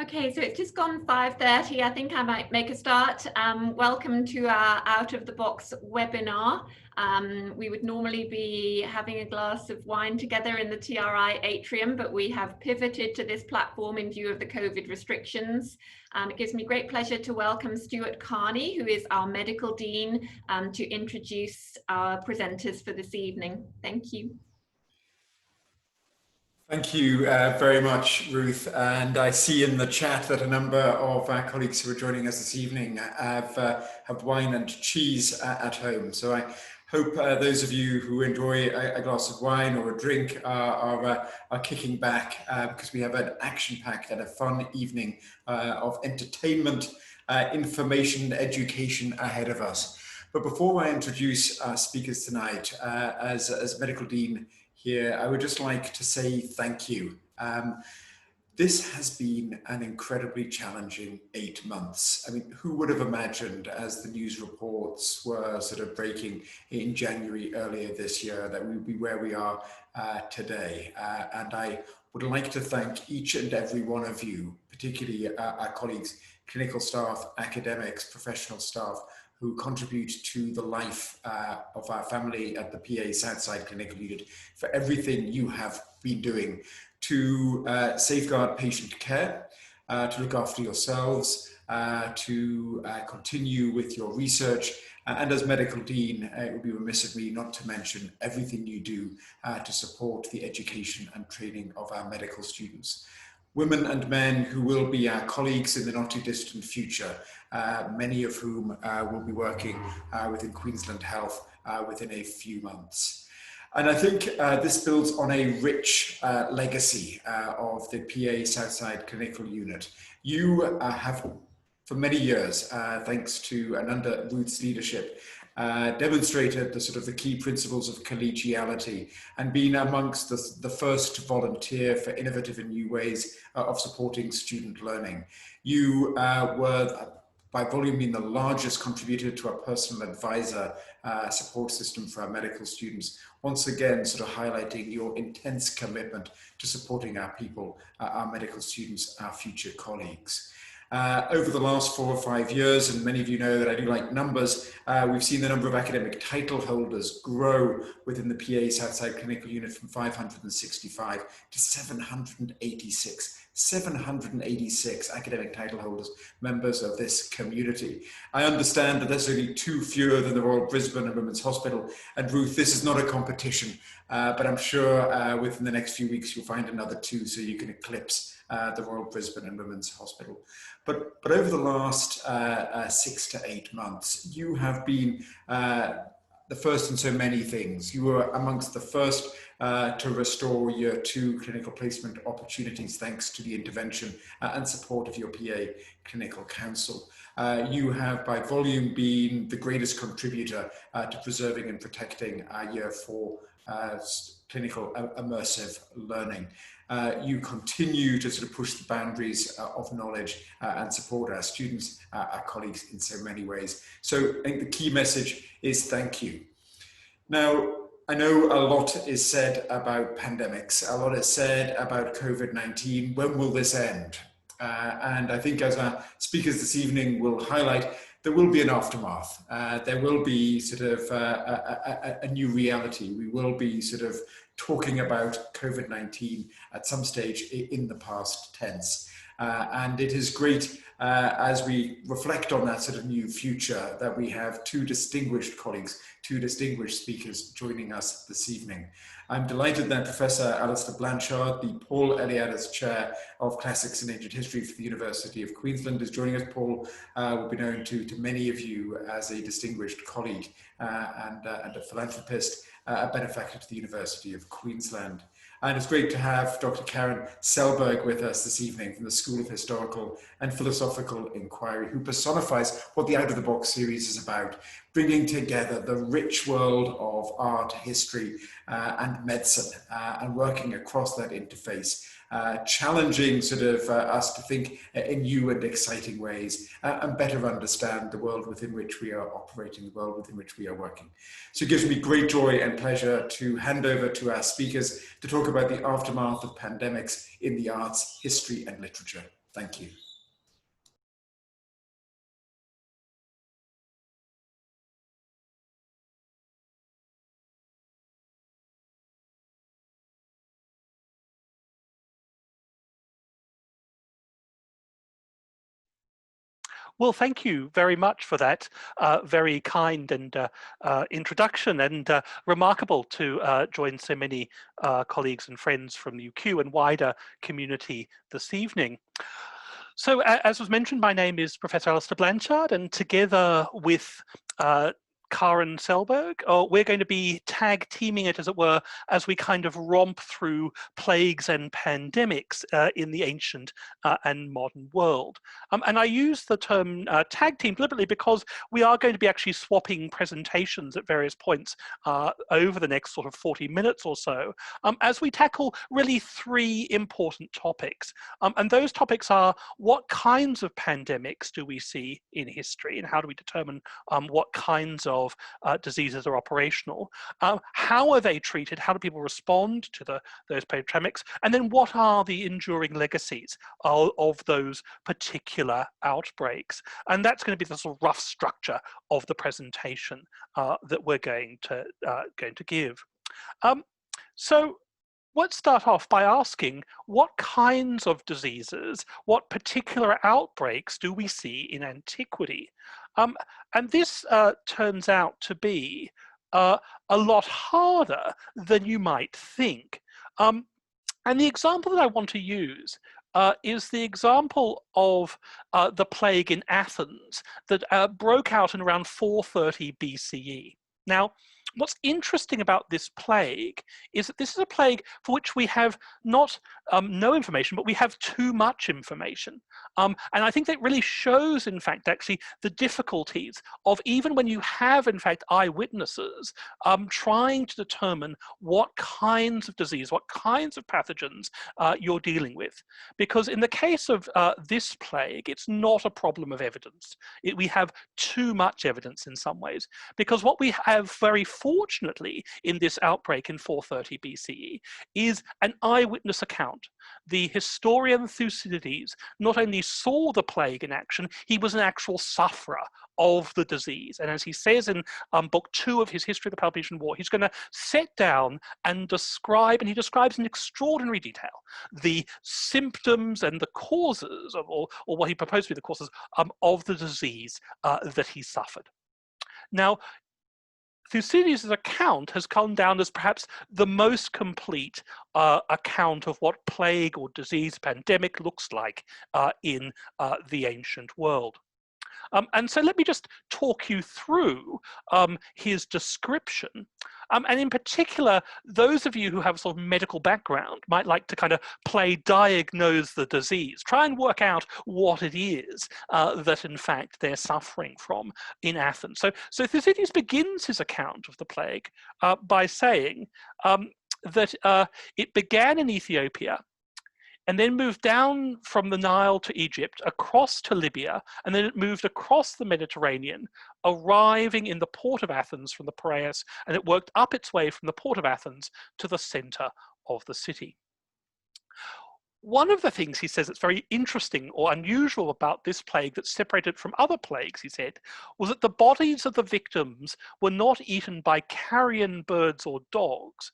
Okay, so it's just gone 5:30. I think I might make a start. Welcome to our Out of the Box webinar. We would normally be having a glass of wine together in the TRI atrium, but we have pivoted to this platform in view of the COVID restrictions. It gives me great pleasure to welcome Stuart Carney, who is our medical dean, to introduce our presenters for this evening. Thank you. Thank you very much, Ruth. And I see in the chat that a number of our colleagues who are joining us this evening have wine and cheese at home. So I hope those of you who enjoy a glass of wine or a drink are kicking back because we have an action-packed and a fun evening of entertainment, information, education ahead of us. But before I introduce our speakers tonight, as Medical Dean here, I would just like to say thank you. This has been an incredibly challenging 8 months. I mean, who would have imagined, as the news reports were sort of breaking in January earlier this year, that we would be where we are today. And I would like to thank each and every one of you, particularly our colleagues, clinical staff, academics, professional staff, who contribute to the life of our family at the PA Southside Clinical Unit, for everything you have been doing to safeguard patient care, to look after yourselves, to continue with your research, and as Medical Dean, it would be remiss of me not to mention everything you do to support the education and training of our medical students. Women and men who will be our colleagues in the not too distant future, many of whom will be working within Queensland Health within a few months. And I think this builds on a rich legacy of the PA Southside Clinical Unit. You have, for many years, thanks to and under Ruth's leadership, demonstrated the key principles of collegiality and been amongst the first to volunteer for innovative and new ways of supporting student learning. You were, by volume, being the largest contributor to our personal advisor support system for our medical students, once again highlighting your intense commitment to supporting our people, our medical students, our future colleagues. Over the last 4 or 5 years, and many of you know that I do like numbers, we've seen the number of academic title holders grow within the PA Southside Clinical Unit from 565 to 786. 786 academic title holders, members of this community. I understand that there's only 2 fewer than the Royal Brisbane and Women's Hospital. And Ruth, this is not a competition, but I'm sure within the next few weeks you'll find another 2 so you can eclipse the Royal Brisbane and Women's Hospital. But over the last 6 to 8 months, you have been the first in so many things. You were amongst the first to restore Year 2 clinical placement opportunities thanks to the intervention and support of your PA Clinical Council. You have by volume been the greatest contributor to preserving and protecting our Year 4 clinical immersive learning. You continue to push the boundaries of knowledge and support our students, our colleagues in so many ways. So I think the key message is thank you. Now, I know a lot is said about pandemics, a lot is said about COVID-19. When will this end? And I think as our speakers this evening will highlight, there will be an aftermath. There will be a new reality. We will be talking about COVID-19 at some stage in the past tense. And it is great as we reflect on that new future that we have 2 distinguished colleagues, 2 distinguished speakers joining us this evening. I'm delighted that Professor Alastair Blanshard, the Paul Eliadis Chair of Classics and Ancient History for the University of Queensland, is joining us. Paul will be known to many of you as a distinguished colleague and a philanthropist, a benefactor to the University of Queensland. And it's great to have Dr. Karin Sellberg with us this evening from the School of Historical and Philosophical Inquiry, who personifies what the Out of the Box series is about, bringing together the rich world of art, history, and medicine, and working across that interface, challenging us to think in new and exciting ways and better understand the world within which we are operating, the world within which we are working. So it gives me great joy and pleasure to hand over to our speakers to talk about the aftermath of pandemics in the arts, history and literature. Thank you. Well, thank you very much for that very kind and introduction, and remarkable to join so many colleagues and friends from the UQ and wider community this evening. So as was mentioned, my name is Professor Alastair Blanshard, and together with Karin Sellberg, we're going to be tag teaming it, as it were, as we kind of romp through plagues and pandemics in the ancient and modern world. And I use the term tag team deliberately because we are going to be actually swapping presentations at various points over the next sort of 40 minutes or so, as we tackle really three important topics. And those topics are: what kinds of pandemics do we see in history, and how do we determine what kinds of diseases are operational? How are they treated? How do people respond to those pandemics? And then what are the enduring legacies of those particular outbreaks? And that's going to be the sort of rough structure of the presentation that we're going to give. So let's start off by asking, what kinds of diseases, what particular outbreaks do we see in antiquity? And this turns out to be a lot harder than you might think. And the example that I want to use is the example of the plague in Athens that broke out in around 430 BCE. Now, what's interesting about this plague is that this is a plague for which we have not no information, but we have too much information. And I think that really shows, in fact, actually the difficulties of, even when you have, in fact, eyewitnesses, trying to determine what kinds of disease, what kinds of pathogens you're dealing with. Because in the case of this plague, it's not a problem of evidence. We have too much evidence in some ways, because what we have very fortunately in this outbreak in 430 BCE is an eyewitness account. The historian Thucydides not only saw the plague in action, he was an actual sufferer of the disease. And as he says in book 2 of his History of the Peloponnesian War, he's going to set down and describe, and he describes in extraordinary detail, the symptoms and the causes of, or what he proposed to be the causes of the disease that he suffered. Now, Thucydides' account has come down as perhaps the most complete account of what plague or disease pandemic looks like in the ancient world. And so let me just talk you through his description. And in particular, those of you who have a sort of medical background might like to kind of play diagnose the disease, try and work out what it is that in fact they're suffering from in Athens. So Thucydides begins his account of the plague by saying that it began in Ethiopia, and then moved down from the Nile to Egypt, across to Libya, and then it moved across the Mediterranean, arriving in the port of Athens from the Piraeus, and it worked up its way from the port of Athens to the center of the city. One of the things he says that's very interesting or unusual about this plague that separated it from other plagues, he said, was that the bodies of the victims were not eaten by carrion birds or dogs,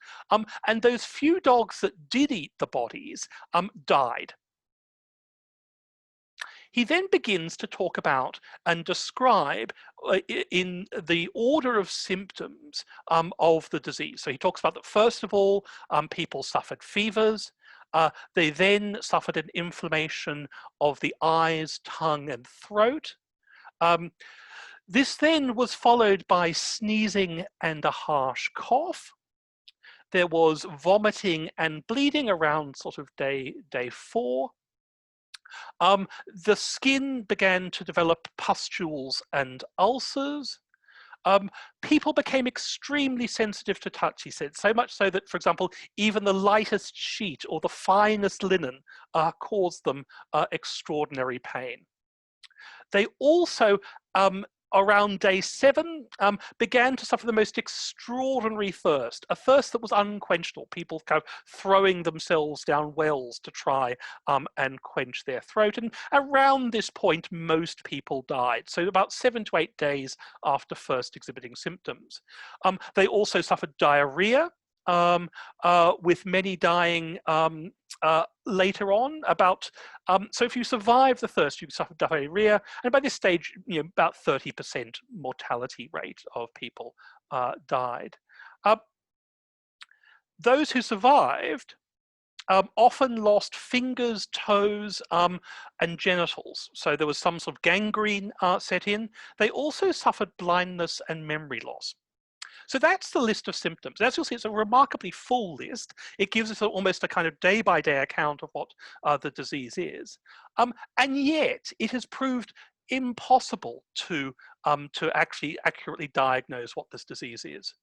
and those few dogs that did eat the bodies died. He then begins to talk about and describe in the order of symptoms of the disease. So he talks about that first of all, people suffered fevers. They then suffered an inflammation of the eyes, tongue, and throat. This then was followed by sneezing and a harsh cough. There was vomiting and bleeding around sort of day 4. The skin began to develop pustules and ulcers. People became extremely sensitive to touch, he said, so much so that, for example, even the lightest sheet or the finest linen caused them extraordinary pain. They also around day 7, began to suffer the most extraordinary thirst, a thirst that was unquenchable, people kind of throwing themselves down wells to try and quench their throat. And around this point, most people died. So about 7 to 8 days after first exhibiting symptoms. They also suffered diarrhea, with many dying later on. So if you survive the thirst, you suffer diarrhea, and by this stage, about 30% mortality rate of people died. Those who survived often lost fingers, toes, and genitals. So there was some sort of gangrene set in. They also suffered blindness and memory loss. So that's the list of symptoms. As you'll see, it's a remarkably full list. It gives us almost a kind of day-by-day account of what the disease is. And yet, it has proved impossible to actually accurately diagnose what this disease is.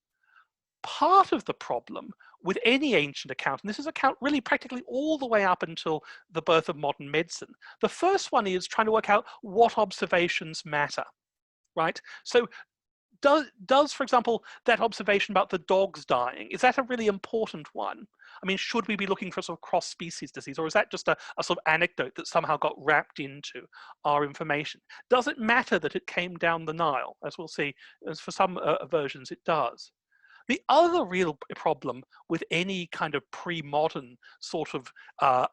Part of the problem with any ancient account, and this is a account really practically all the way up until the birth of modern medicine, the first one is trying to work out what observations matter, right? So does, for example, that observation about the dogs dying, is that a really important one? I mean, should we be looking for sort of cross-species disease, or is that just a sort of anecdote that somehow got wrapped into our information? Does it matter that it came down the Nile? As we'll see, as for some versions, it does. The other real problem with any kind of pre-modern sort of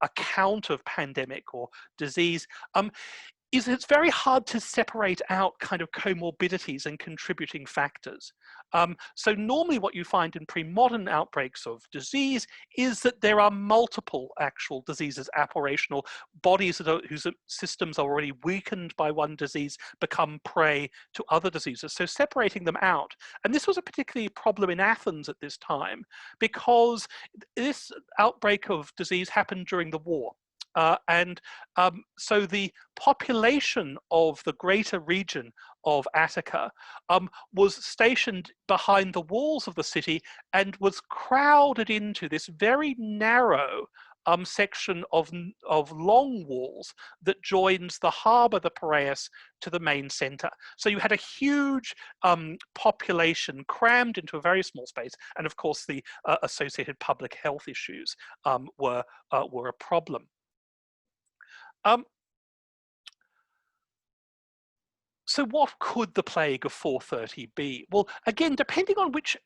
account of pandemic or disease is it's very hard to separate out kind of comorbidities and contributing factors. So normally what you find in pre-modern outbreaks of disease is that there are multiple actual diseases, apparitional bodies whose systems are already weakened by one disease become prey to other diseases. So separating them out. And this was a particularly problem in Athens at this time, because this outbreak of disease happened during the war. So the population of the greater region of Attica was stationed behind the walls of the city and was crowded into this very narrow section of long walls that joins the harbour, the Piraeus, to the main centre. So you had a huge population crammed into a very small space, and of course the associated public health issues were a problem. So what could the plague of 430 be? Well, again, depending on which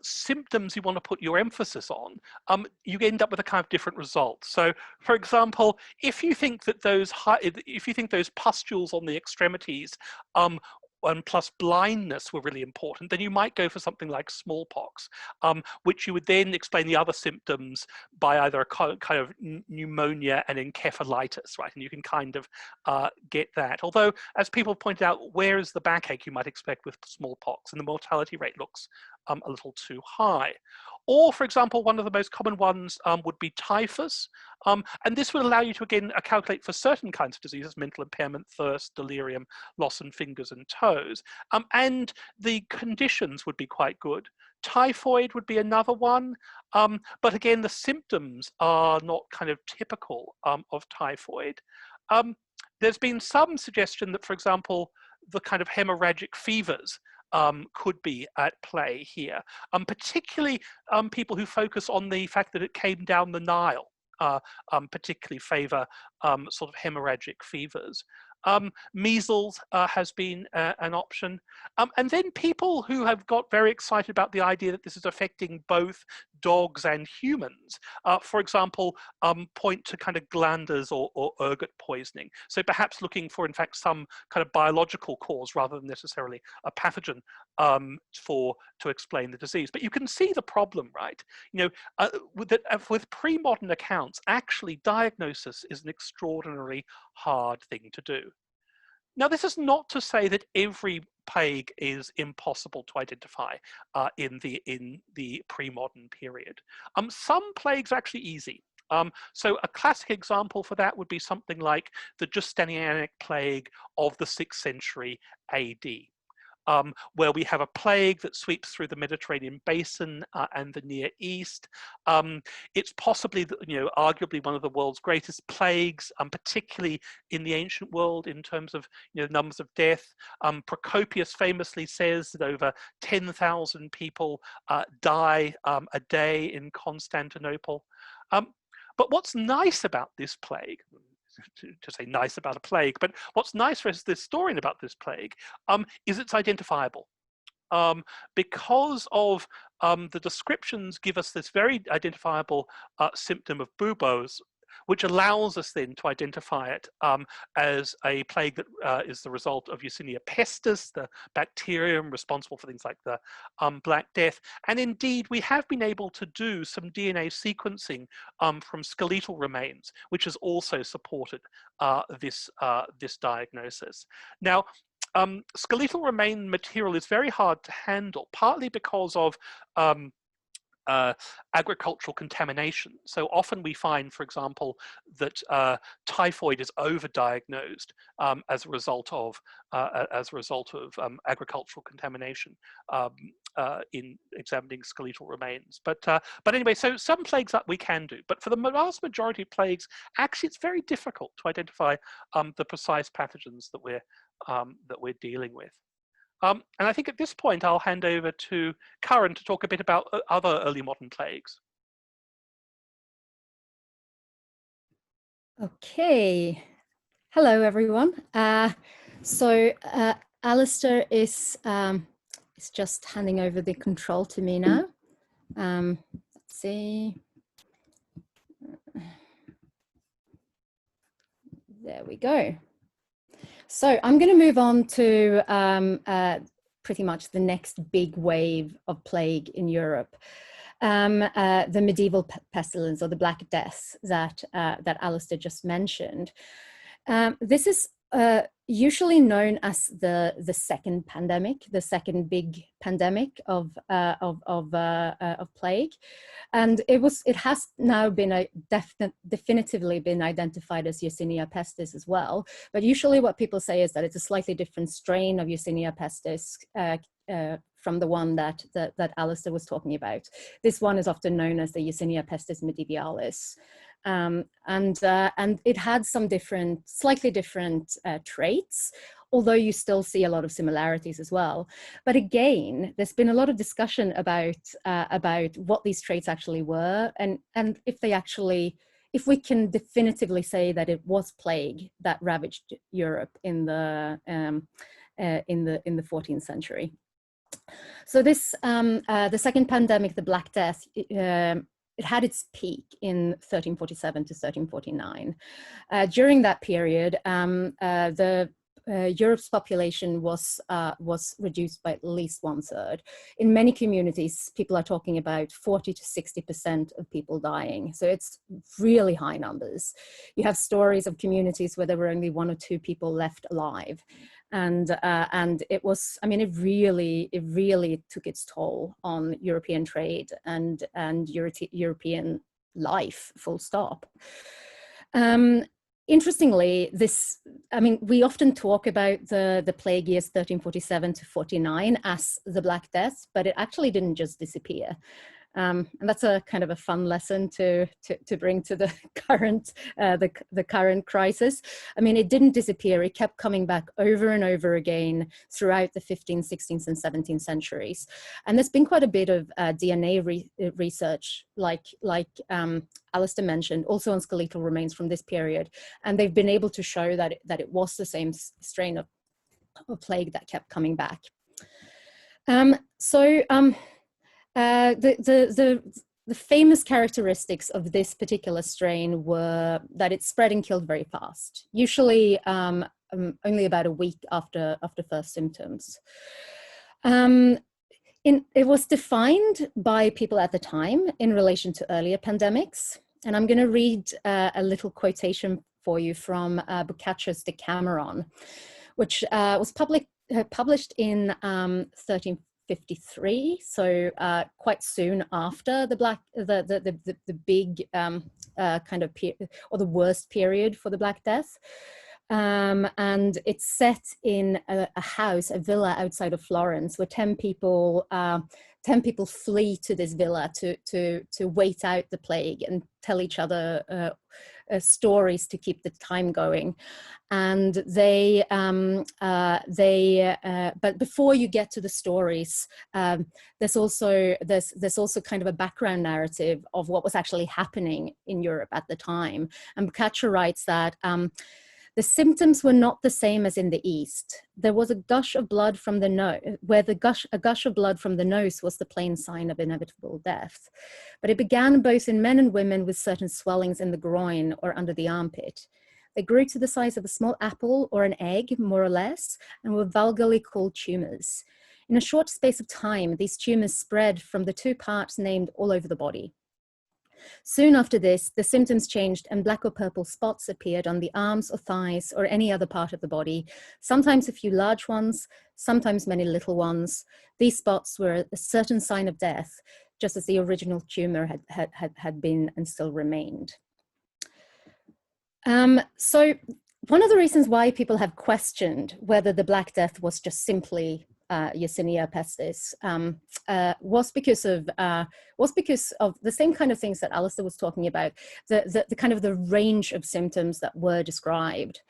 symptoms you want to put your emphasis on, you end up with a kind of different result. So, for example, if you think that those pustules on the extremities and plus blindness were really important, then you might go for something like smallpox, which you would then explain the other symptoms by either a kind of pneumonia and encephalitis, right? And you can kind of get that. Although, as people pointed out, where is the backache you might expect with smallpox? And the mortality rate looks a little too high. Or, for example, one of the most common ones would be typhus. And this would allow you to, again, calculate for certain kinds of diseases, mental impairment, thirst, delirium, loss in fingers and toes. And the conditions would be quite good. Typhoid would be another one. But again, the symptoms are not kind of typical of typhoid. There's been some suggestion that, for example, the kind of hemorrhagic fevers could be at play here, particularly people who focus on the fact that it came down the Nile, particularly favour sort of hemorrhagic fevers. Measles has been an option. And then people who have got very excited about the idea that this is affecting both dogs and humans, for example, point to kind of glanders or ergot poisoning. So perhaps looking for, in fact, some kind of biological cause rather than necessarily a pathogen to explain the disease. But you can see the problem, right? You know, with pre-modern accounts, actually diagnosis is an extraordinarily hard thing to do. Now, this is not to say that every plague is impossible to identify in the pre-modern period. Some plagues are actually easy. So a classic example for that would be something like the Justinianic plague of the 6th century AD. where we have a plague that sweeps through the Mediterranean basin and the Near East. It's possibly, arguably one of the world's greatest plagues, particularly in the ancient world in terms of numbers of death. Procopius famously says that over 10,000 people die a day in Constantinople. But what's nice about this plague, to say nice about a plague, but what's nice for this historian about this plague is it's identifiable. Because of the descriptions give us this very identifiable symptom of buboes, which allows us then to identify it as a plague that is the result of Yersinia pestis, the bacterium responsible for things like the Black Death. And indeed, we have been able to do some DNA sequencing from skeletal remains, which has also supported this diagnosis. Now, skeletal remain material is very hard to handle, partly because of agricultural contamination. So often we find, for example, that typhoid is overdiagnosed as a result of agricultural contamination in examining skeletal remains. But anyway, so some plagues that we can do, but for the vast majority of plagues, actually it's very difficult to identify the precise pathogens that we're dealing with. And I think at this point, I'll hand over to Karin to talk a bit about other early modern plagues. Okay. Hello, everyone. Alastair is just handing over the control to me now. Let's see. There we go. So I'm going to move on to pretty much the next big wave of plague in Europe, the medieval pestilence, or the Black Death that Alastair just mentioned. This is usually known as the second pandemic, the second big pandemic of plague, and it has now been definitively been identified as Yersinia pestis as well. But usually, what people say is that it's a slightly different strain of Yersinia pestis from the one that Alastair was talking about. This one is often known as the Yersinia pestis medievalis. And it had some slightly different traits, although you still see a lot of similarities as well. But again, there's been a lot of discussion about what these traits actually were, and if we can definitively say that it was plague that ravaged Europe in the 14th century. So this the second pandemic, the Black Death, it had its peak in 1347 to 1349. During that period, Europe's population was reduced by at least 1/3. In many communities, people are talking about 40 to 60% of people dying. So it's really high numbers. You have stories of communities where there were only 1 or 2 people left alive. And it was, I mean, it really took its toll on European trade and European life, full stop. Interestingly, we often talk about the plague years 1347 to 49 as the Black Death, but it actually didn't just disappear. And that's a kind of a fun lesson to bring to the current crisis. I mean, it didn't disappear. It kept coming back over and over again throughout the 15th, 16th, and 17th centuries. And there's been quite a bit of DNA research, like Alastair mentioned, also on skeletal remains from this period. And they've been able to show that it was the same strain of plague that kept coming back. The famous characteristics of this particular strain were that it spread and killed very fast, usually only about a week after first symptoms. It was defined by people at the time in relation to earlier pandemics, and I'm going to read a little quotation for you from Boccaccio's Decameron, which was published in 1353, so quite soon after the big kind of or the worst period for the Black Death. And it's set in a house, a villa outside of Florence, where 10 people flee to this villa to wait out the plague and tell each other stories to keep the time going. And but before you get to the stories, there's also kind of a background narrative of what was actually happening in Europe at the time. And Boccaccio writes that the symptoms were not the same as in the East. There was a gush of blood from the nose, where a gush of blood from the nose was the plain sign of inevitable death. But it began both in men and women with certain swellings in the groin or under the armpit. They grew to the size of a small apple or an egg, more or less, and were vulgarly called tumours. In a short space of time, these tumours spread from the two parts named all over the body. Soon after this, the symptoms changed and black or purple spots appeared on the arms or thighs or any other part of the body, sometimes a few large ones, sometimes many little ones. These spots were a certain sign of death, just as the original tumor had been and still remained. So one of the reasons why people have questioned whether the Black Death was just simply Yersinia pestis was because of the same kind of things that Alastair was talking about, the kind of the range of symptoms that were described.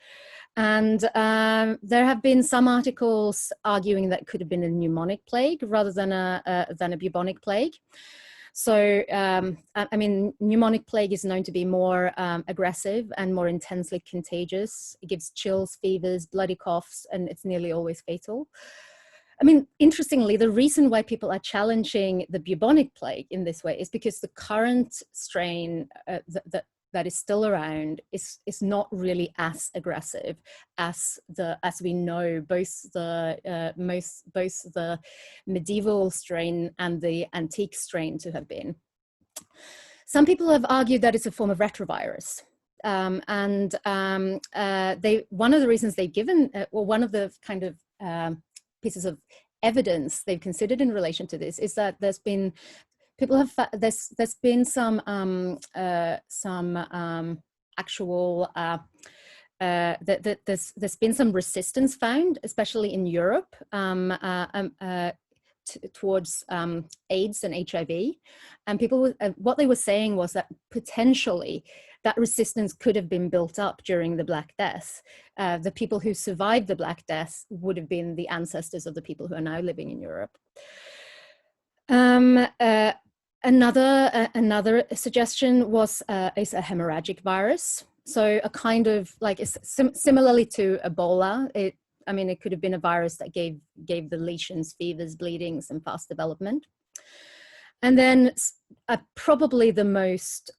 And there have been some articles arguing that it could have been a pneumonic plague rather than a bubonic plague. So, I mean, pneumonic plague is known to be more aggressive and more intensely contagious. It gives chills, fevers, bloody coughs, and it's nearly always fatal. I mean, interestingly, the reason why people are challenging the bubonic plague in this way is because the current strain that is still around is not really as aggressive as we know both the medieval strain and the antique strain to have been. Some people have argued that it's a form of retrovirus. One of the reasons they've given, or one of the kind of pieces of evidence they've considered in relation to this is that there's been some actual there's been some resistance found, especially in Europe, towards AIDS and HIV, and people what they were saying was that potentially that resistance could have been built up during the Black Death. The people who survived the Black Death would have been the ancestors of the people who are now living in Europe. Another suggestion is a hemorrhagic virus. So a kind of like similarly to Ebola, it could have been a virus that gave the lesions, fevers, bleedings, and fast development. And then probably the most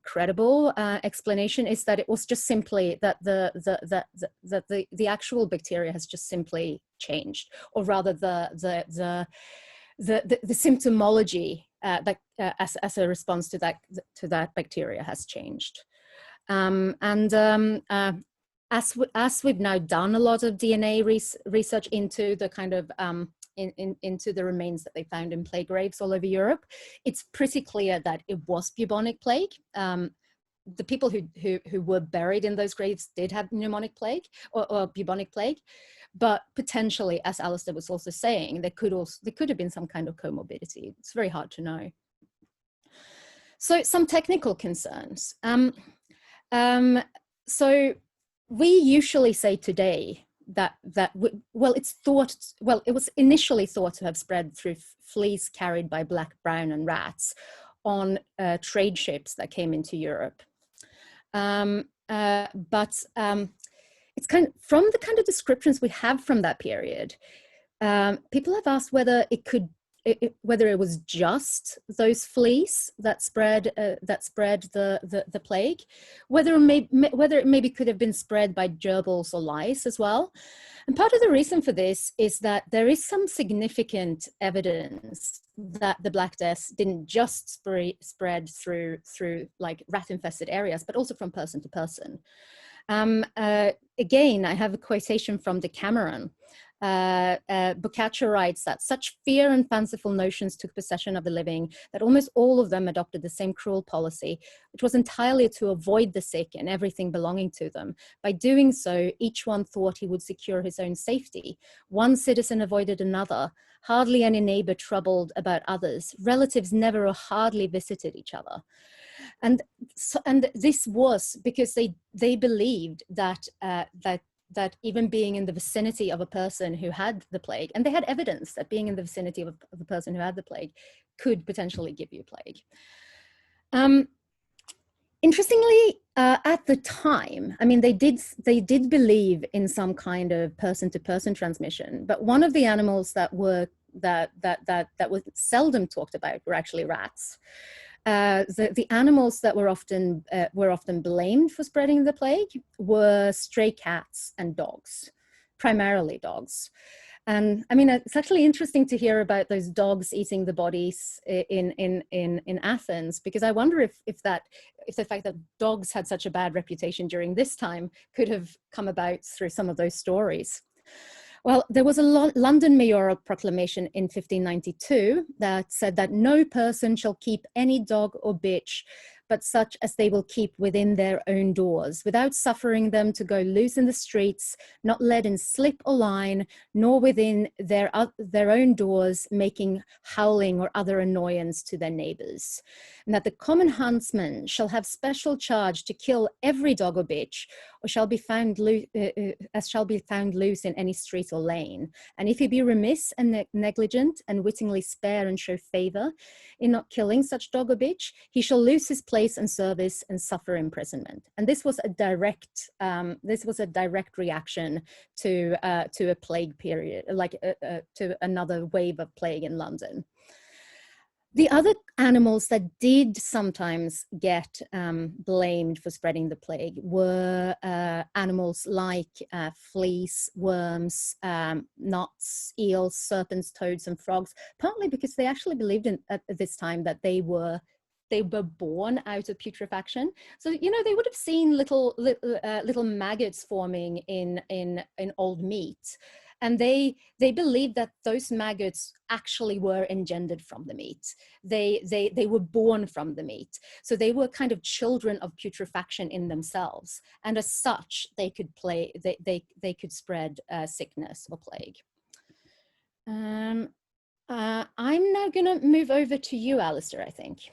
credible explanation is that it was just simply that the actual bacteria has just simply changed, or rather the symptomology as a response to that bacteria has changed. As we've now done a lot of DNA research into the kind of into the remains that they found in plague graves all over Europe, it's pretty clear that it was bubonic plague. The people who were buried in those graves did have pneumonic plague or bubonic plague, but potentially, as Alastair was also saying, there could have been some kind of comorbidity. It's very hard to know. So some technical concerns. So we usually say today that it was initially thought to have spread through fleas carried by black, brown, and rats on trade ships that came into Europe. But it's kind of, from the kind of descriptions we have from that period, people have asked whether it was just those fleas that spread the plague, whether it maybe could have been spread by gerbils or lice as well. And part of the reason for this is that there is some significant evidence that the Black Death didn't just spread through like rat-infested areas, but also from person to person. Again, I have a quotation from Decameron, Boccaccio writes that such fear and fanciful notions took possession of the living that almost all of them adopted the same cruel policy, which was entirely to avoid the sick and everything belonging to them. By doing so, each one thought he would secure his own safety. One citizen avoided another, hardly any neighbor troubled about others. Relatives never or hardly visited each other. And this was because they believed that that even being in the vicinity of a person who had the plague, and they had evidence that being in the vicinity of a person who had the plague could potentially give you plague. Interestingly, at the time, I mean, they did believe in some kind of person-to-person transmission, but one of the animals that was seldom talked about were actually rats. The animals that were often blamed for spreading the plague were stray cats and dogs, primarily dogs. And I mean, it's actually interesting to hear about those dogs eating the bodies in Athens, because I wonder if the fact that dogs had such a bad reputation during this time could have come about through some of those stories. Well, there was a London mayoral proclamation in 1592 that said that no person shall keep any dog or bitch, but such as they will keep within their own doors, without suffering them to go loose in the streets, not led in slip or line, nor within their own doors, making howling or other annoyance to their neighbors. And that the common huntsman shall have special charge to kill every dog or bitch, or shall be found loose in any street or lane. And if he be remiss and negligent, and wittingly spare and show favor in not killing such dog or bitch, he shall lose his place and service and suffer imprisonment. And this was a direct reaction to a plague period, to another wave of plague in London. The other animals that did sometimes get blamed for spreading the plague were animals like fleas, worms, knots, eels, serpents, toads, and frogs, partly because they actually believed at this time that they were born out of putrefaction. So, you know, they would have seen little maggots forming in old meat. And they believed that those maggots actually were engendered from the meat. They were born from the meat. So they were kind of children of putrefaction in themselves. And as such, they could spread sickness or plague. I'm now gonna move over to you, Alastair, I think.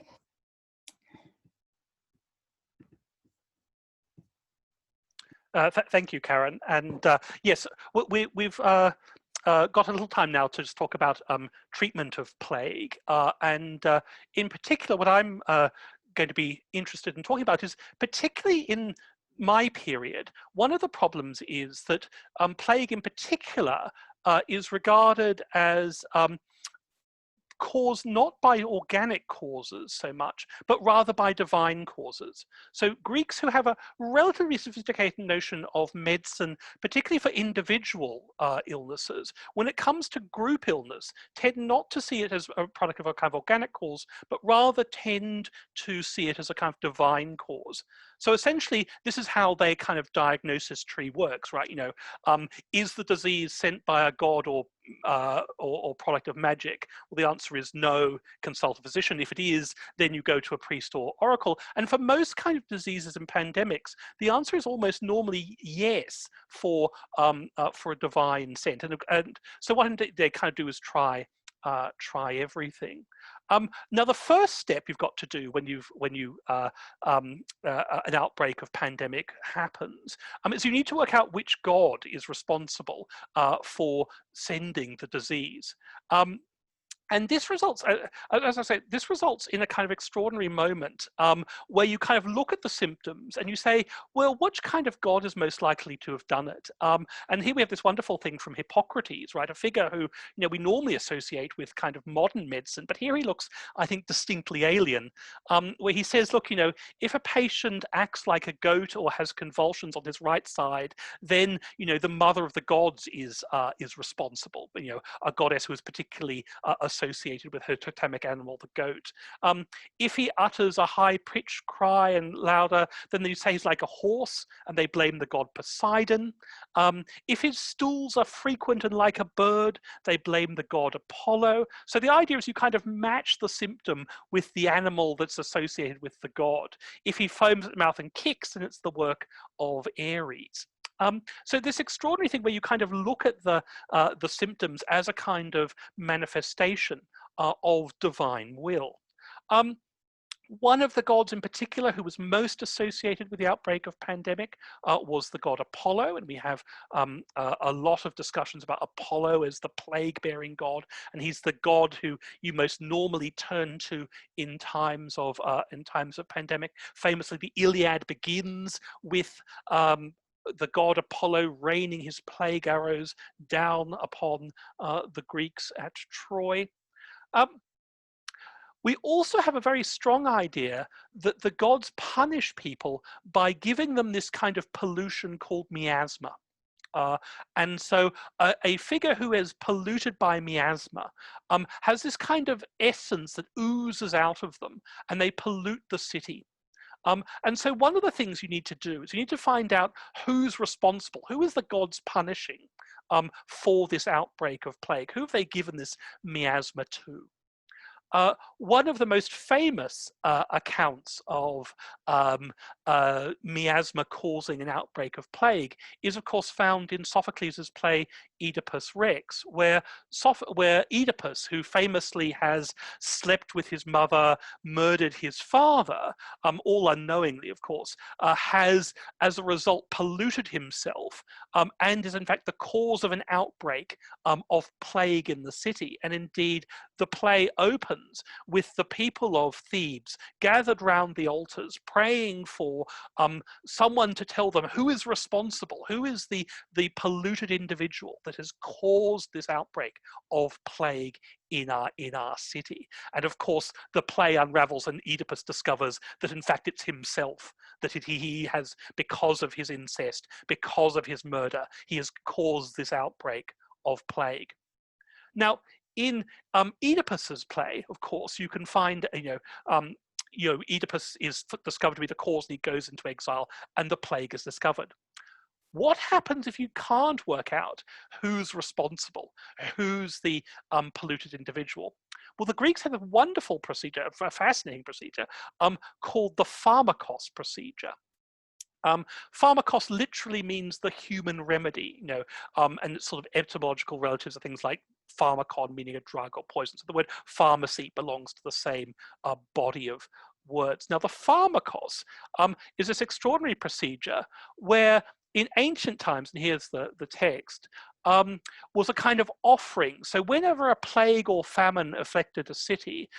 Thank you, Karin. And yes, we've got a little time now to just talk about treatment of plague. And in particular, what I'm going to be interested in talking about is particularly in my period, one of the problems is that plague in particular is regarded as caused not by organic causes so much, but rather by divine causes. So Greeks who have a relatively sophisticated notion of medicine, particularly for individual illnesses, when it comes to group illness, tend not to see it as a product of a kind of organic cause, but rather tend to see it as a kind of divine cause. So essentially, this is how their kind of diagnosis tree works, right? You know, is the disease sent by a god or product of magic? Well, the answer is no, consult a physician. If it is, then you go to a priest or oracle. And for most kind of diseases and pandemics, the answer is almost normally yes for a divine scent. And so what they kind of do is try everything. Now, the first step you've got to do when an outbreak of pandemic happens is you need to work out which god is responsible for sending the disease. And this results, as I say, this results in a kind of extraordinary moment where you kind of look at the symptoms and you say, well, which kind of god is most likely to have done it? And here we have this wonderful thing from Hippocrates, right? A figure who, you know, we normally associate with kind of modern medicine, but here he looks, I think, distinctly alien, where he says, look, you know, if a patient acts like a goat or has convulsions on his right side, then, you know, the mother of the gods is responsible, you know, a goddess who is particularly associated with her totemic animal, the goat. If he utters a high-pitched cry and louder, then they say he's like a horse, and they blame the god Poseidon. If his stools are frequent and like a bird, they blame the god Apollo. So the idea is you kind of match the symptom with the animal that's associated with the god. If he foams at the mouth and kicks, then it's the work of Ares. So this extraordinary thing where you kind of look at the symptoms as a kind of manifestation of divine will. One of the gods in particular who was most associated with the outbreak of pandemic was the god Apollo, and we have a lot of discussions about Apollo as the plague-bearing god, and he's the god who you most normally turn to in times of pandemic. Famously, the Iliad begins with the god Apollo raining his plague arrows down upon the Greeks at Troy. We also have a very strong idea that the gods punish people by giving them this kind of pollution called miasma. And so a figure who is polluted by miasma has this kind of essence that oozes out of them, and they pollute the city. And so one of the things you need to do is you need to find out who's responsible, who is the gods punishing for this outbreak of plague, who have they given this miasma to? One of the most famous accounts of miasma causing an outbreak of plague is, of course, found in Sophocles' play Oedipus Rex, where Oedipus, who famously has slept with his mother, murdered his father, all unknowingly, of course, has, as a result, polluted himself and is, in fact, the cause of an outbreak of plague in the city. And indeed, the play opens with the people of Thebes gathered round the altars, praying for someone to tell them who is responsible, who is the polluted individual that has caused this outbreak of plague in our city. And of course, the play unravels and Oedipus discovers that in fact it's himself, that he has, because of his incest, because of his murder, he has caused this outbreak of plague. Now, in Oedipus's play, of course, you can find, Oedipus is discovered to be the cause and he goes into exile and the plague is discovered. What happens if you can't work out who's responsible, who's the polluted individual? Well, the Greeks had a wonderful procedure, a fascinating procedure, called the pharmakos procedure. Pharmakos literally means the human remedy, and its sort of etymological relatives are things like pharmakon, meaning a drug or poison. So the word pharmacy belongs to the same body of words. Now, the pharmakos is this extraordinary procedure where in ancient times, and here's the text, was a kind of offering. So whenever a plague or famine afflicted a city,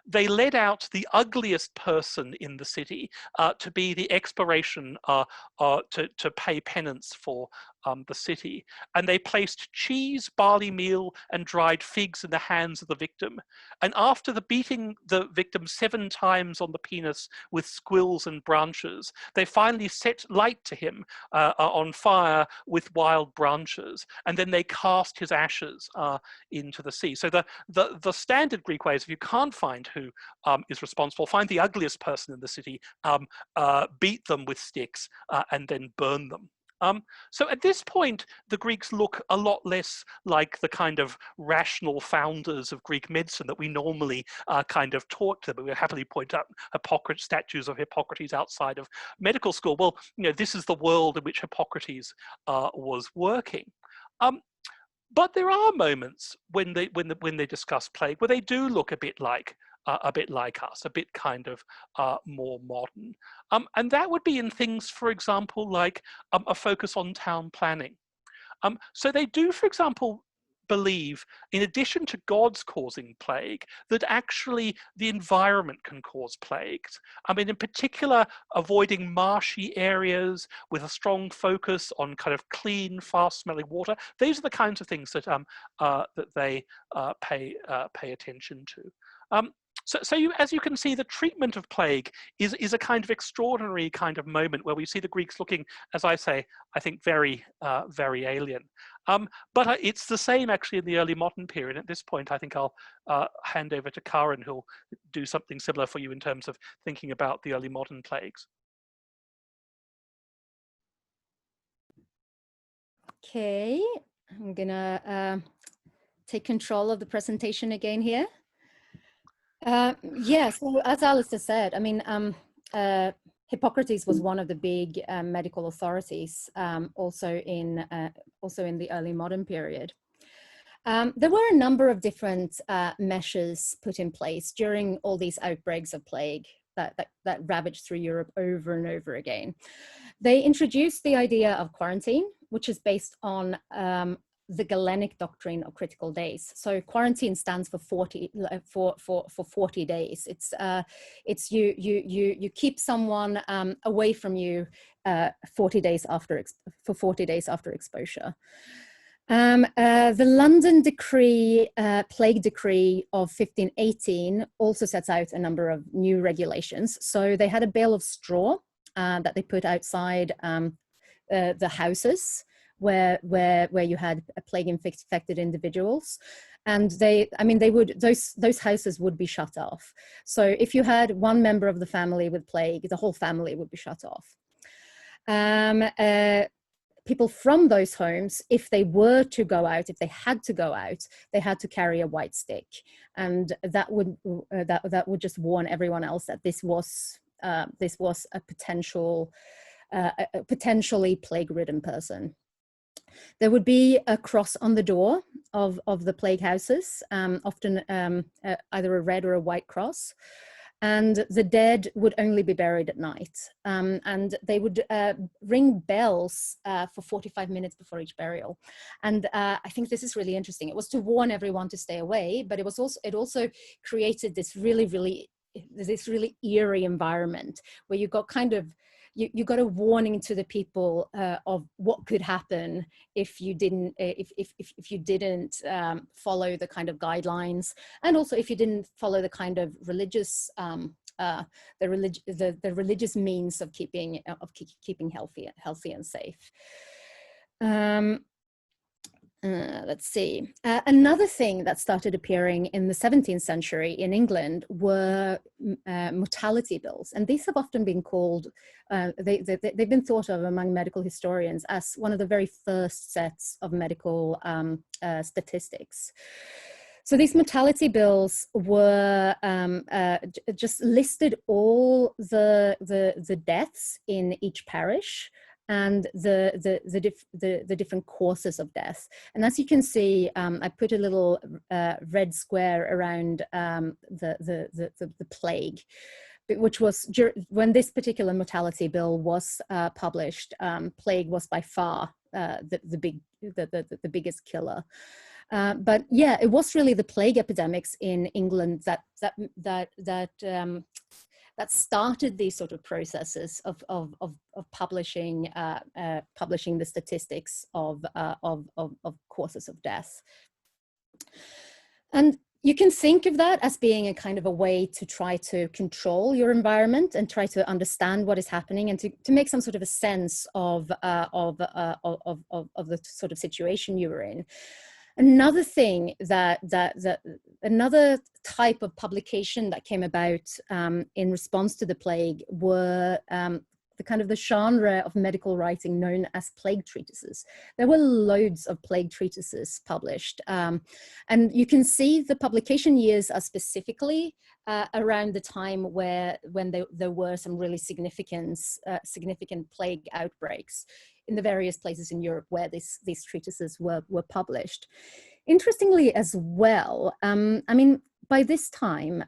they led out the ugliest person in the city to be the expiration, to pay penance for the city. And they placed cheese, barley meal, and dried figs in the hands of the victim. And after beating the victim 7 times on the penis with squills and branches, they finally set light to him on fire with wild branches. And then they cast his ashes into the sea. So the standard Greek way is if you can't find who is responsible, find the ugliest person in the city, beat them with sticks, and then burn them. So at this point, the Greeks look a lot less like the kind of rational founders of Greek medicine that we normally kind of talk to, but we happily point out statues of Hippocrates outside of medical school. Well, this is the world in which Hippocrates was working. But there are moments when they discuss plague where they do look a bit like us, a bit kind of more modern. And that would be in things, for example, like a focus on town planning. So they do, for example, believe, in addition to gods causing plague, that actually the environment can cause plagues. I mean, in particular, avoiding marshy areas with a strong focus on kind of clean, fast-smelling water. These are the kinds of things that that they pay attention to. So as you can see, the treatment of plague is a kind of extraordinary kind of moment where we see the Greeks looking, as I say, I think very, very alien. But it's the same actually in the early modern period. At this point, I think I'll hand over to Karin, who'll do something similar for you in terms of thinking about the early modern plagues. Okay, I'm gonna take control of the presentation again here. Yeah, so as Alastair said, I mean, Hippocrates was one of the big medical authorities also in the early modern period. There were a number of different measures put in place during all these outbreaks of plague that ravaged through Europe over and over again. They introduced the idea of quarantine, which is based on the Galenic doctrine of critical days. So quarantine stands for 40 days. It's you keep someone away from you 40 days after exposure. The London decree, plague decree of 1518 also sets out a number of new regulations. So they had a bale of straw that they put outside the houses where you had a plague infected individuals, and those houses would be shut off. So if you had one member of the family with plague, the whole family would be shut off. People from those homes, if they were to go out, if they had to go out, they had to carry a white stick, and that would just warn everyone else that this was a potentially plague-ridden person. There would be a cross on the door of the plague houses, often either a red or a white cross. And the dead would only be buried at night. And they would ring bells for 45 minutes before each burial. And I think this is really interesting. It was to warn everyone to stay away, but it also created this really eerie environment where you got kind of, you got a warning to the people of what could happen if you didn't follow the kind of guidelines, and also if you didn't follow the kind of religious the religious means of keeping healthy and safe. Let's see. Another thing that started appearing in the 17th century in England were mortality bills. And these have often been called, they've been thought of among medical historians as one of the very first sets of medical statistics. So these mortality bills were just listed all the deaths in each parish and the different causes of death. And as you can see, I put a little red square around the plague, which was when this particular mortality bill was published. Plague was by far the biggest killer. But yeah, it was really the plague epidemics in England that started these sort of processes of publishing the statistics of causes of death. And you can think of that as being a kind of a way to try to control your environment and try to understand what is happening, and to make some sort of a sense of the sort of situation you were in. Another thing another type of publication that came about in response to the plague were the genre of medical writing known as plague treatises. There were loads of plague treatises published, and you can see the publication years are specifically around the time when there were some really significant plague outbreaks in the various places in Europe where these treatises were published. Interestingly as well, I mean, by this time,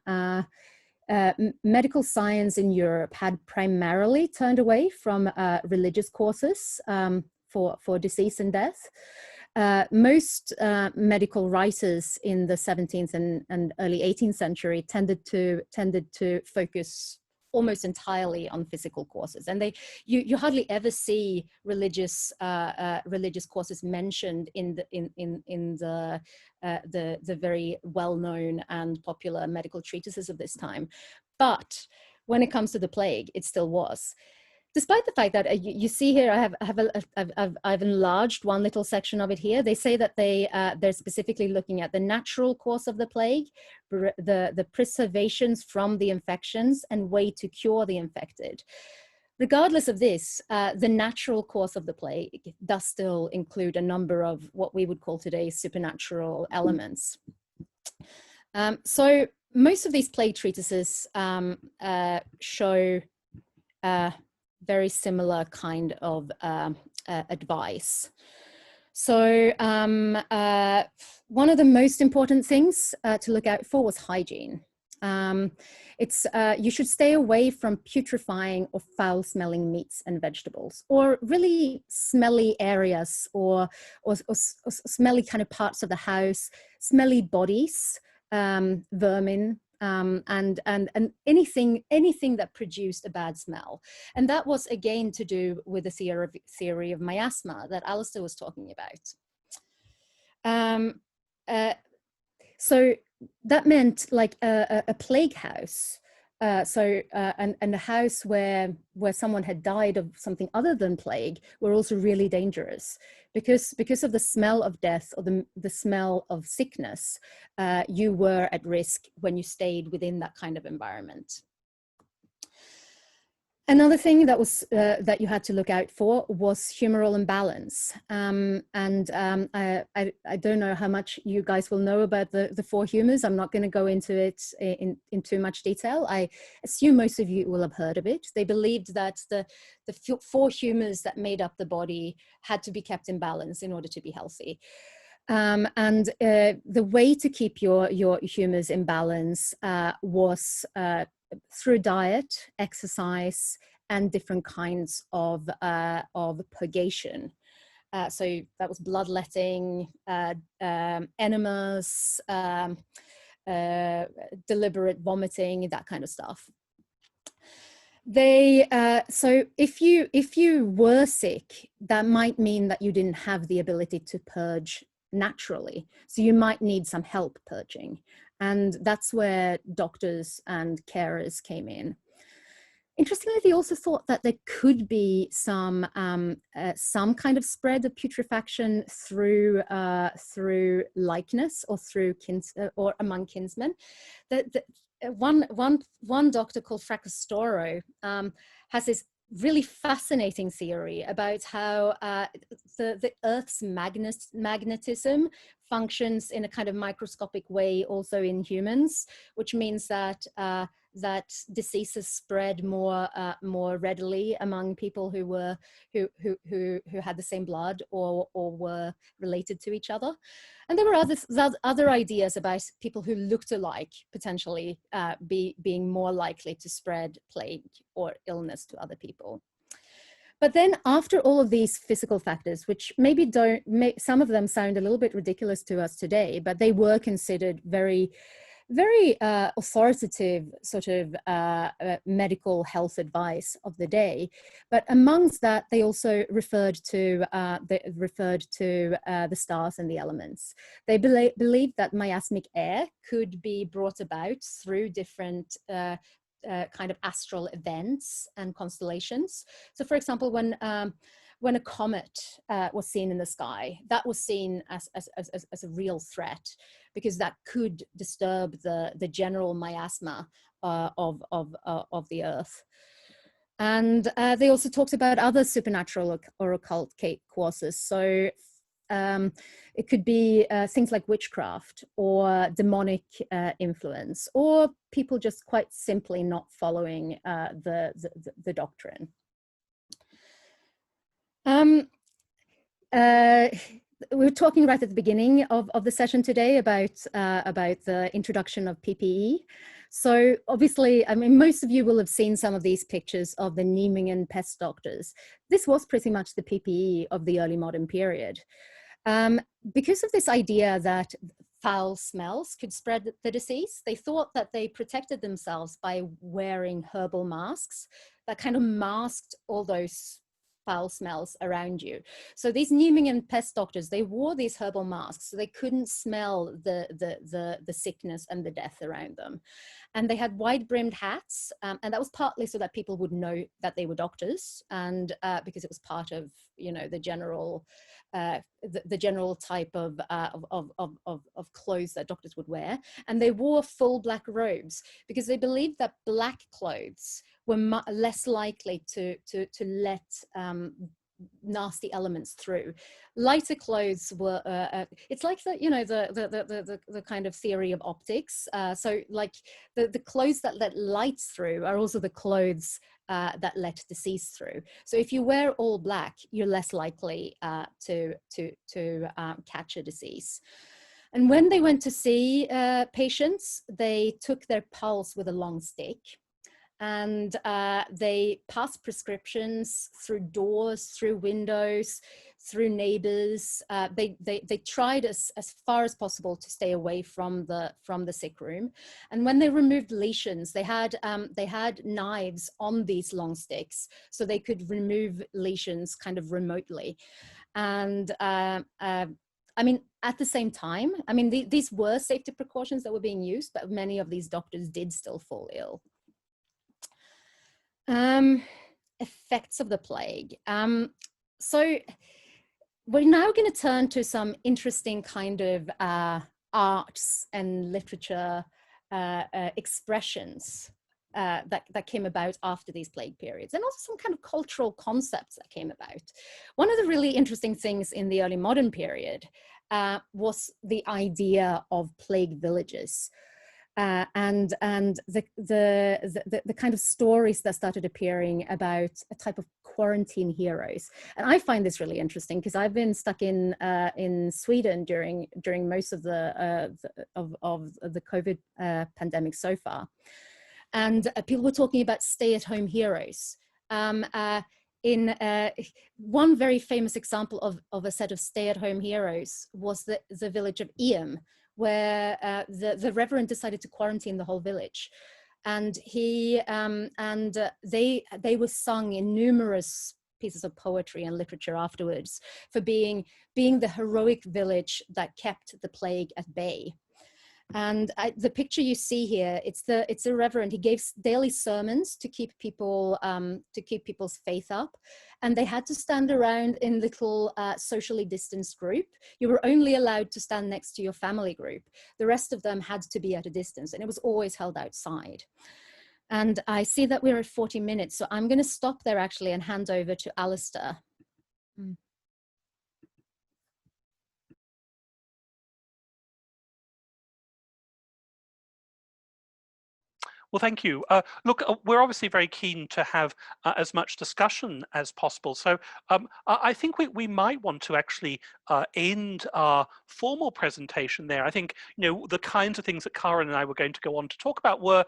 medical science in Europe had primarily turned away from religious causes for disease and death. Most medical writers in the 17th and early 18th century tended to focus almost entirely on physical causes, and you hardly ever see religious causes mentioned in the very well-known and popular medical treatises of this time. But when it comes to the plague, it still was. despite the fact that you see here, I've enlarged one little section of it here. They say that they're specifically looking at the natural course of the plague, the preservations from the infections, and way to cure the infected. Regardless of this, the natural course of the plague does still include a number of what we would call today supernatural elements. So most of these plague treatises show very similar kind of advice. So one of the most important things to look out for was hygiene. You should stay away from putrefying or foul-smelling meats and vegetables, or really smelly areas, or smelly kind of parts of the house, smelly bodies, vermin, and anything that produced a bad smell. And that was again to do with the theory of miasma that Alastair was talking about. So that meant like a plague house, and a house where someone had died of something other than plague were also really dangerous, because of the smell of death, or the smell of sickness. You were at risk when you stayed within that kind of environment. Another thing that was that you had to look out for was humoral imbalance. I don't know how much you guys will know about the four humors. I'm not going to go into it in too much detail. I assume most of you will have heard of it. They believed that the four humors that made up the body had to be kept in balance in order to be healthy. The way to keep your humors in balance was through diet, exercise, and different kinds of purgation. So that was bloodletting, enemas, deliberate vomiting, that kind of stuff. So if you were sick, that might mean that you didn't have the ability to purge naturally. So you might need some help purging. And that's where doctors and carers came in. Interestingly, they also thought that there could be some kind of spread of putrefaction through likeness, or through or among kinsmen. One doctor called Fracastoro has this really fascinating theory about how the Earth's magnetism functions in a kind of microscopic way also in humans, which means that that diseases spread more readily among people who had the same blood or were related to each other. And there were other ideas about people who looked alike potentially being more likely to spread plague or illness to other people. But then after all of these physical factors, which maybe some of them sound a little bit ridiculous to us today, but they were considered very authoritative sort of medical health advice of the day. But amongst that, they also referred to the stars and the elements. They believed that miasmic air could be brought about through different kind of astral events and constellations. So for example, when a comet was seen in the sky, that was seen as a real threat, because that could disturb the general miasma of the Earth. And they also talked about other supernatural or occult causes. So it could be things like witchcraft or demonic influence, or people just quite simply not following the doctrine. We were talking right at the beginning of the session today about the introduction of PPE. So obviously, I mean, most of you will have seen some of these pictures of the Nijmegen pest doctors. This was pretty much the PPE of the early modern period. Because of this idea that foul smells could spread the disease, they thought that they protected themselves by wearing herbal masks that kind of masked all those foul smells around you. So these Nijmegen pest doctors, they wore these herbal masks so they couldn't smell the sickness and the death around them. And they had wide-brimmed hats, and that was partly so that people would know that they were doctors, and because it was part of, you know, the general type of clothes that doctors would wear. And they wore full black robes because they believed that black clothes were less likely to let nasty elements through. Lighter clothes were it's like the, you know, the kind of theory of optics. So like the clothes that let light through are also the clothes that let disease through. So if you wear all black, you're less likely to catch a disease. And when they went to see patients, they took their pulse with a long stick, and they passed prescriptions through doors, through windows, through neighbors. They tried as far as possible to stay away from the sick room. And when they removed lesions, they had knives on these long sticks so they could remove lesions kind of remotely. And I mean, at the same time, I mean, these were safety precautions that were being used, but many of these doctors did still fall ill. Effects of the plague. So we're now going to turn to some interesting kind of arts and literature expressions that came about after these plague periods, and also some kind of cultural concepts that came about. One of the really interesting things in the early modern period was the idea of plague villages. And the kind of stories that started appearing about a type of quarantine heroes. And I find this really interesting because I've been stuck in Sweden during most of the COVID pandemic so far, and people were talking about stay-at-home heroes. One very famous example of a set of stay-at-home heroes was the village of Eam, where the reverend decided to quarantine the whole village, and they were sung in numerous pieces of poetry and literature afterwards for being the heroic village that kept the plague at bay. And the picture you see here, it's a reverend. He gave daily sermons to keep people's faith up, and they had to stand around in little socially distanced group. You were only allowed to stand next to your family group. The rest of them had to be at a distance, and it was always held outside. And I see that we're at 40 minutes, so I'm going to stop there actually and hand over to Alastair. Well, thank you. Look, we're obviously very keen to have as much discussion as possible. So I think we might want to actually end our formal presentation there. I think, you know, the kinds of things that Karin and I were going to go on to talk about were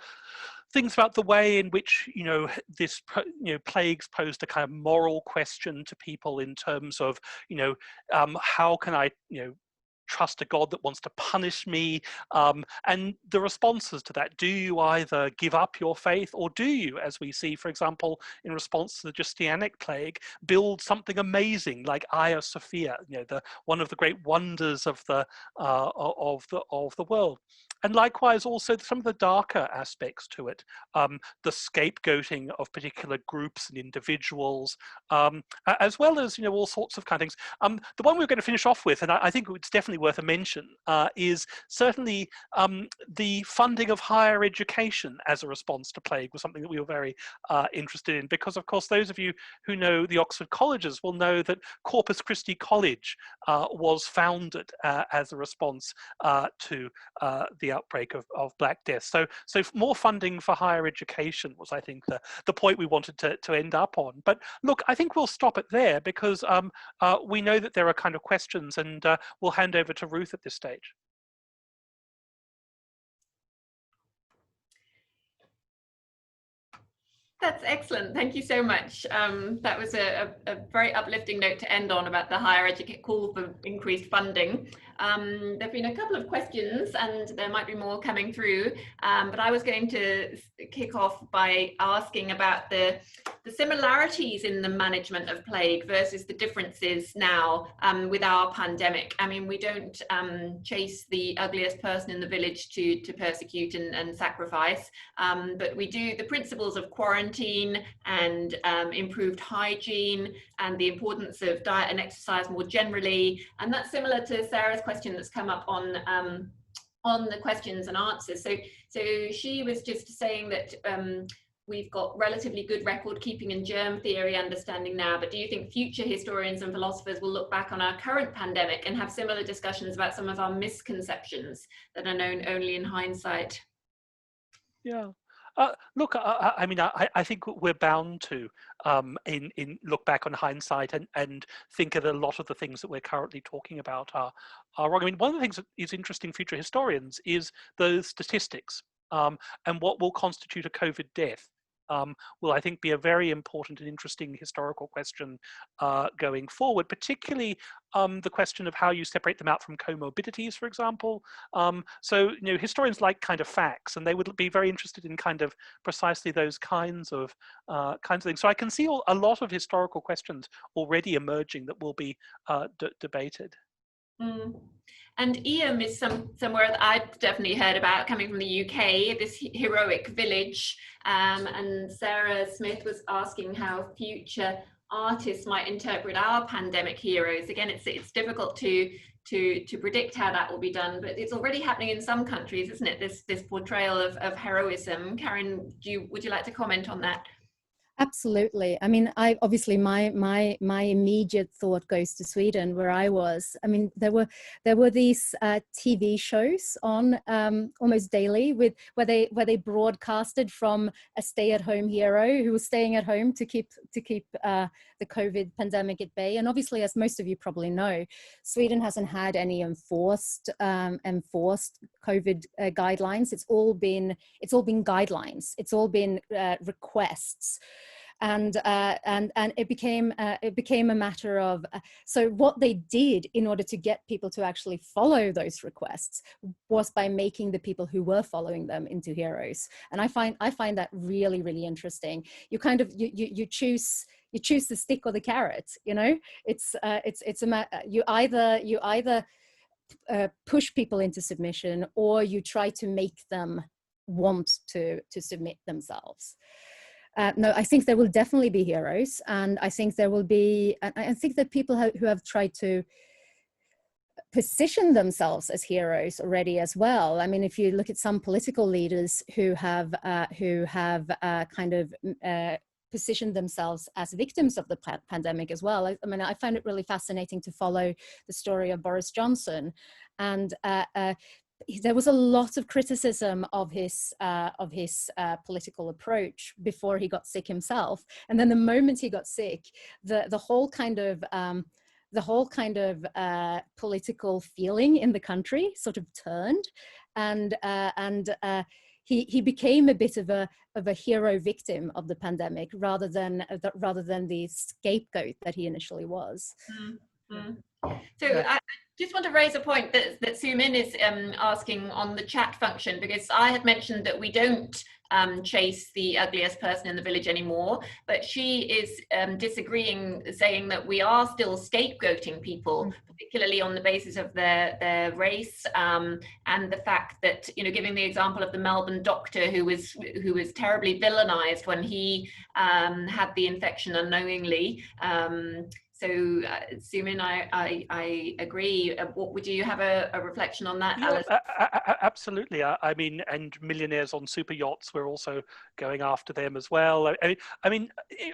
things about the way in which, you know, this, you know, plagues posed a kind of moral question to people in terms of, you know, how can I, you know, trust a God that wants to punish me, and the responses to that. Do you either give up your faith, or do you, as we see, for example, in response to the Justinianic plague, build something amazing like Hagia Sophia, you know, one of the great wonders of the world? And likewise, also some of the darker aspects to it, the scapegoating of particular groups and individuals, as well as, you know, all sorts of kind of things. The one we're going to finish off with, and I think it's definitely worth a mention, is certainly the funding of higher education as a response to plague was something that we were very interested in, because of course those of you who know the Oxford colleges will know that Corpus Christi College was founded as a response to the outbreak of Black Death. So more funding for higher education was, I think, the point we wanted to end up on. But look, I think we'll stop it there, because we know that there are kind of questions, and we'll hand over to Ruth at this stage. That's excellent. Thank you so much. That was a very uplifting note to end on about the higher education call for increased funding. There have been a couple of questions and there might be more coming through, but I was going to kick off by asking about the similarities in the management of plague versus the differences now with our pandemic. I mean, we don't chase the ugliest person in the village to persecute and sacrifice, but we do the principles of quarantine and improved hygiene and the importance of diet and exercise more generally. And that's similar to Sarah's question that's come up on the questions and answers. So she was just saying that we've got relatively good record keeping and germ theory understanding now, but do you think future historians and philosophers will look back on our current pandemic and have similar discussions about some of our misconceptions that are known only in hindsight? Yeah. Look, I mean, I think we're bound to in look back on hindsight and think that a lot of the things that we're currently talking about are wrong. I mean, one of the things that is interesting future historians is the statistics and what will constitute a COVID death. Will, I think, be a very important and interesting historical question going forward, particularly the question of how you separate them out from comorbidities, for example. So, you know, historians like kind of facts, and they would be very interested in kind of precisely those kinds of things. So I can see a lot of historical questions already emerging that will be debated. Mm. And Eyam is somewhere that I've definitely heard about, coming from the UK, this heroic village. And Sarah Smith was asking how future artists might interpret our pandemic heroes. Again, it's difficult to predict how that will be done, but it's already happening in some countries, isn't it? This portrayal of heroism. Karin, would you like to comment on that? Absolutely. I mean, obviously my immediate thought goes to Sweden, where I was. I mean, there were these TV shows on almost daily where they broadcasted from a stay-at-home hero who was staying at home to keep the COVID pandemic at bay. And obviously, as most of you probably know, Sweden hasn't had any enforced COVID guidelines. It's all been guidelines. It's all been requests. And it became a matter of so what they did in order to get people to actually follow those requests was by making the people who were following them into heroes. And I find that really, really interesting. You kind of you choose the stick or the carrot. You know, you either push people into submission, or you try to make them want to submit themselves. No, I think there will definitely be heroes, and I think there will be. I think that people who have tried to position themselves as heroes already as well. I mean, if you look at some political leaders who have kind of positioned themselves as victims of the pandemic as well. I mean, I find it really fascinating to follow the story of Boris Johnson, and there was a lot of criticism of his political approach before he got sick himself, and then the moment he got sick, the whole kind of political feeling in the country sort of turned, and he became a bit of a hero victim of the pandemic rather than the scapegoat that he initially was. Mm-hmm. So I just want to raise a point that Sumin is asking on the chat function, because I had mentioned that we don't chase the ugliest person in the village anymore, but she is disagreeing, saying that we are still scapegoating people, particularly on the basis of their race, and the fact that, you know, giving the example of the Melbourne doctor who was terribly villainized when he had the infection unknowingly. So, Sumin, I agree. Would you have a reflection on that, Alastair? Absolutely. I mean, and millionaires on super yachts, we're also going after them as well. I mean,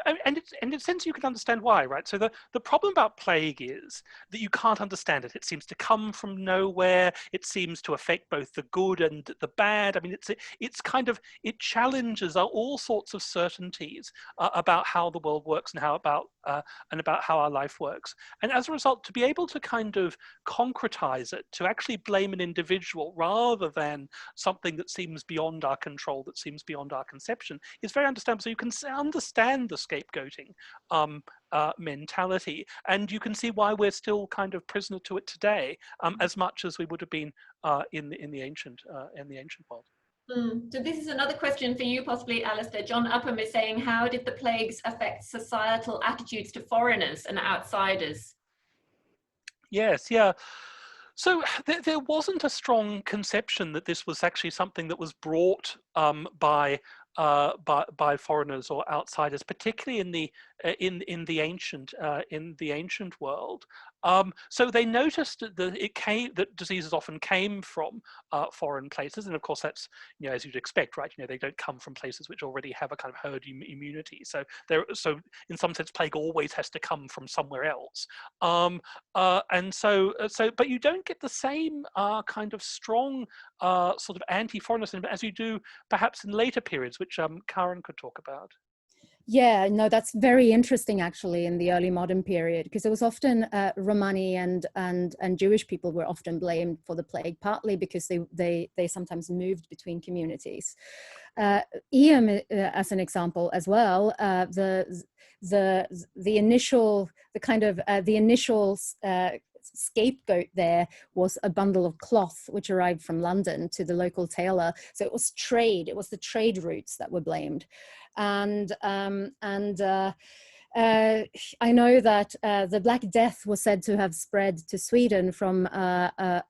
and in a sense, you can understand why, right? So the problem about plague is that you can't understand it. It seems to come from nowhere. It seems to affect both the good and the bad. I mean, it's kind of, it challenges all sorts of certainties about how the world works and how and about how our life works. And as a result, to be able to kind of concretize it, to actually blame an individual rather than something that seems beyond our control, that seems beyond our conception, is very understandable. So you can understand the scapegoating mentality, and you can see why we're still kind of prisoner to it today, as much as we would have been in the ancient world. So this is another question for you, possibly, Alastair. John Upham is saying, how did the plagues affect societal attitudes to foreigners and outsiders? Yes, yeah. So there wasn't a strong conception that this was actually something that was brought by foreigners or outsiders, particularly in the ancient world. So they noticed that diseases often came from foreign places, and of course that's, as you'd expect, right? They don't come from places which already have a kind of herd immunity. So in some sense, plague always has to come from somewhere else. But you don't get the same kind of strong sort of anti-foreigner sentiment as you do perhaps in later periods, which Karin could talk about. Yeah, no, that's very interesting actually in the early modern period, because it was often Romani and Jewish people were often blamed for the plague, partly because they sometimes moved between communities. Eyam, as an example as well, the initial scapegoat there was a bundle of cloth which arrived from London to the local tailor. So it was trade, it was the trade routes that were blamed. And I know that the Black Death was said to have spread to Sweden from a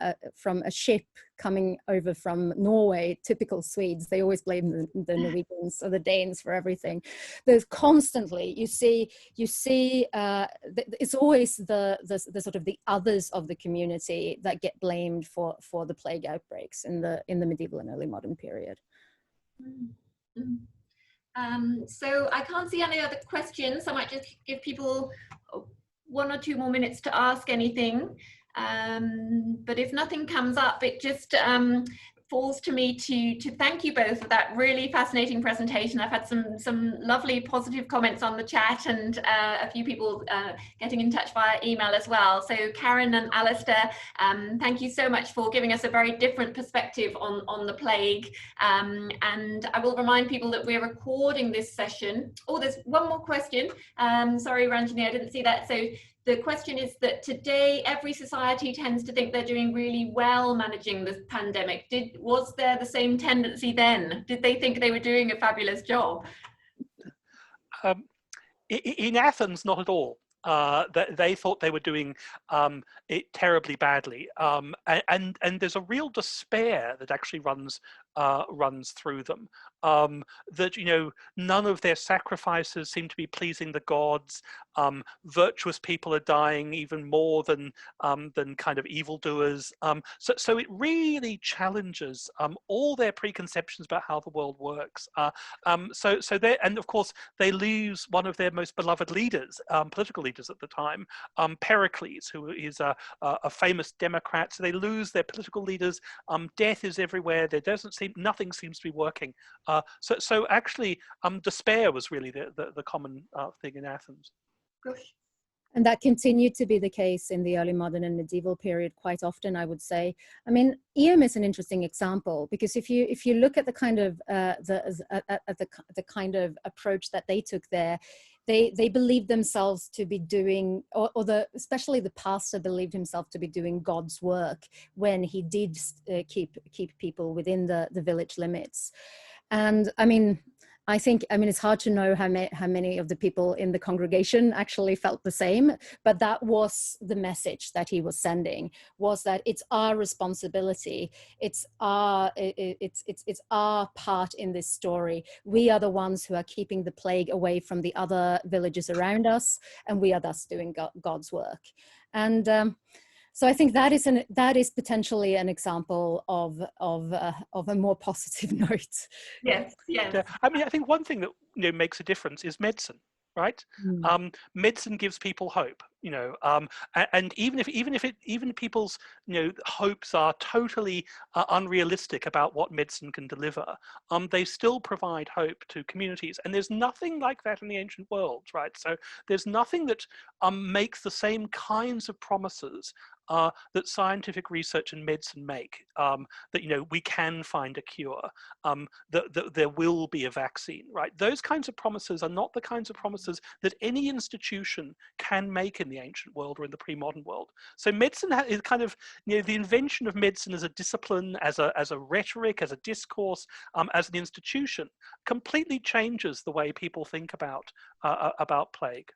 ship coming over from Norway. Typical Swedes, they always blame the Norwegians or the Danes for everything. There's constantly, you see it's always the sort of the others of the community that get blamed for the plague outbreaks in the medieval and early modern period. So I can't see any other questions. I might just give people 1 or 2 more minutes to ask anything. But if nothing comes up, it just falls to me to thank you both for that really fascinating presentation. I've had some lovely positive comments on the chat, and a few people getting in touch via email as well. So Karin and Alastair, thank you so much for giving us a very different perspective on the plague. And I will remind people that we're recording this session. Oh, there's one more question. Sorry, Ranjani, I didn't see that. So the question is that today every society tends to think they're doing really well managing this pandemic. Was there the same tendency then? Did they think they were doing a fabulous job? In Athens, not at all. They thought they were doing it terribly badly, and there's a real despair that actually runs through them. That none of their sacrifices seem to be pleasing the gods. Virtuous people are dying even more than kind of evildoers. So it really challenges all their preconceptions about how the world works. And of course they lose one of their most beloved leaders, political leaders at the time, Pericles, who is a famous Democrat. So they lose their political leaders. Death is everywhere. Nothing seems to be working. So actually, despair was really the common thing in Athens. Gosh. And that continued to be the case in the early modern and medieval period quite often, I would say. I mean, Eyam is an interesting example, because if you look at the kind of the kind of approach that they took there, they believed themselves to be doing, especially the pastor believed himself to be doing God's work when he did keep people within the village limits. And I mean, it's hard to know how many of the people in the congregation actually felt the same, but that was the message that he was sending, was that it's our responsibility, it's our part in this story. We are the ones who are keeping the plague away from the other villages around us, and we are thus doing God's work. And so I think that is potentially an example of a more positive note. Yes. Yeah. I mean, I think one thing that makes a difference is medicine, right? Medicine gives people hope. you know, and even if people's, you know, hopes are totally unrealistic about what medicine can deliver, they still provide hope to communities. And there's nothing like that in the ancient world, right? So there's nothing that makes the same kinds of promises that scientific research and medicine make, that, you know, we can find a cure, that there will be a vaccine, right? Those kinds of promises are not the kinds of promises that any institution can make in the ancient world or in the pre-modern world. So medicine is kind of, you know, the invention of medicine as a discipline, as a rhetoric, as a discourse, as an institution, completely changes the way people think about plague.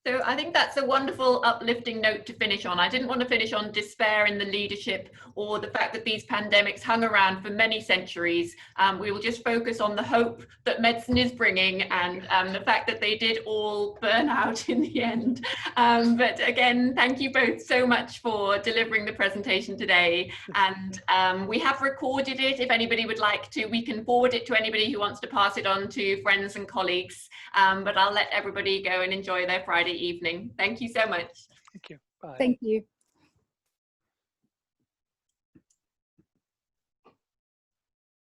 So I think that's a wonderful uplifting note to finish on. I didn't want to finish on despair in the leadership or the fact that these pandemics hung around for many centuries. We will just focus on the hope that medicine is bringing, and the fact that they did all burn out in the end. But again, thank you both so much for delivering the presentation today. And we have recorded it. If anybody would like to, we can forward it to anybody who wants to pass it on to friends and colleagues. But I'll let everybody go and enjoy their Friday evening. Thank you so much. Thank you. Bye. Thank you.